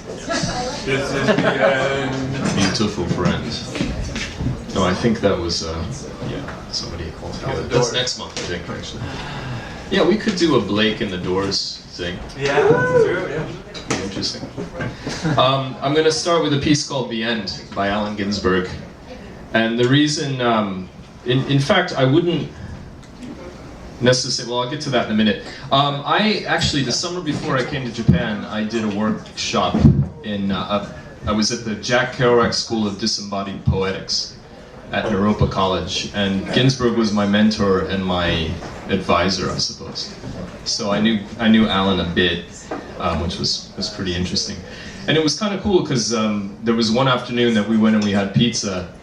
This is the end. Beautiful friend. No, I think that was, somebody called together. That's next month, I think, actually. Yeah, we could do a Blake and the Doors thing. Yeah, that's true, yeah. Be interesting. I'm going to start with a piece called The End by Allen Ginsberg. And the reason, in fact, I wouldn't necessarily, well, I'll get to that in a minute. I actually, the summer before I came to Japan, I did a workshop in, I was at the Jack Kerouac School of Disembodied Poetics at Naropa College, and Ginsberg was my mentor and my advisor, I suppose. So I knew Alan a bit, which was pretty interesting. And it was kind of cool because there was one afternoon that we went and we had pizza,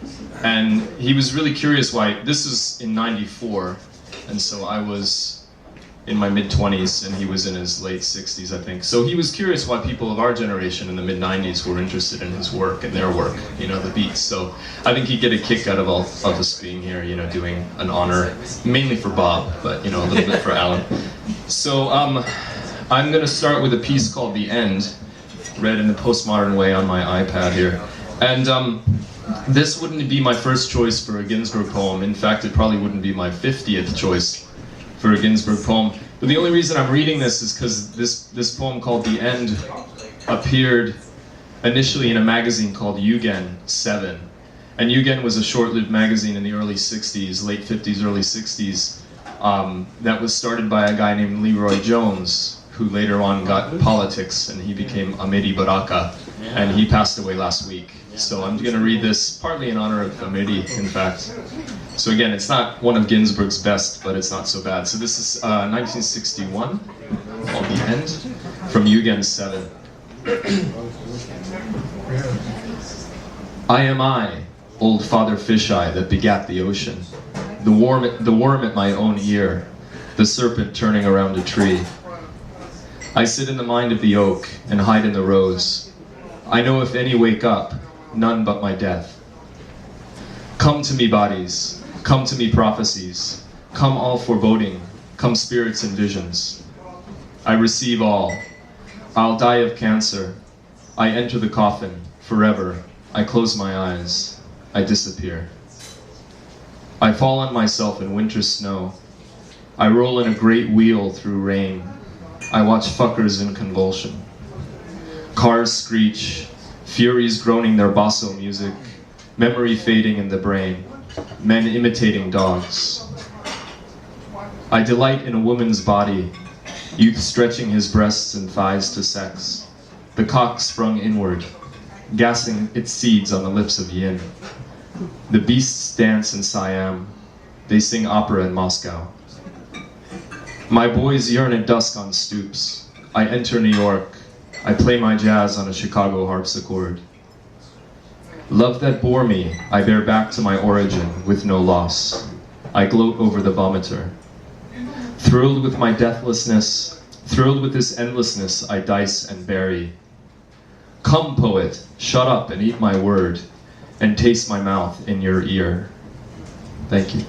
and he was really curious why, this is in '94, and so I was in my mid-20s and he was in his late 60s, I think. So he was curious why people of our generation in the mid-90s were interested in his work and their work, you know, the beats. So I think he'd get a kick out of all of us being here, you know, doing an honor, mainly for Bob, but, you know, a little bit for Alan. So I'm going to start with a piece called The End, read in the postmodern way on my iPad here. And this wouldn't be my first choice for a Ginsberg poem. In fact, it probably wouldn't be my 50th choice for a Ginsberg poem. But the only reason I'm reading this is because this poem called The End appeared initially in a magazine called Yugen 7. And Yugen was a short-lived magazine in the early 60s, late 50s, early 60s, that was started by a guy named Leroy Jones, who later on got politics, and he became Amiri Baraka, and he passed away last week. So I'm going to read this partly in honor of Amiri, in fact. So again, it's not one of Ginsberg's best, but it's not so bad. So this is 1961, called The End, from Yugen 7. I am I, old Father Fisheye that begat the ocean, the worm at my own ear, the serpent turning around a tree. I sit in the mind of the oak and hide in the rose. I know if any wake up, none but my death. Come to me, bodies. Come to me, prophecies. Come all foreboding. Come spirits and visions. I receive all. I'll die of cancer. I enter the coffin, forever. I close my eyes. I disappear. I fall on myself in winter snow. I roll in a great wheel through rain. I watch fuckers in convulsion. Cars screech, furies groaning their basso music, memory fading in the brain, men imitating dogs. I delight in a woman's body, youth stretching his breasts and thighs to sex, the cock sprung inward, gassing its seeds on the lips of yin. The beasts dance in Siam, they sing opera in Moscow. My boys yearn at dusk on stoops. I enter New York. I play my jazz on a Chicago harpsichord. Love that bore me, I bear back to my origin with no loss. I gloat over the vomiter. Thrilled with my deathlessness, thrilled with this endlessness, I dice and bury. Come, poet, shut up and eat my word, and taste my mouth in your ear. Thank you.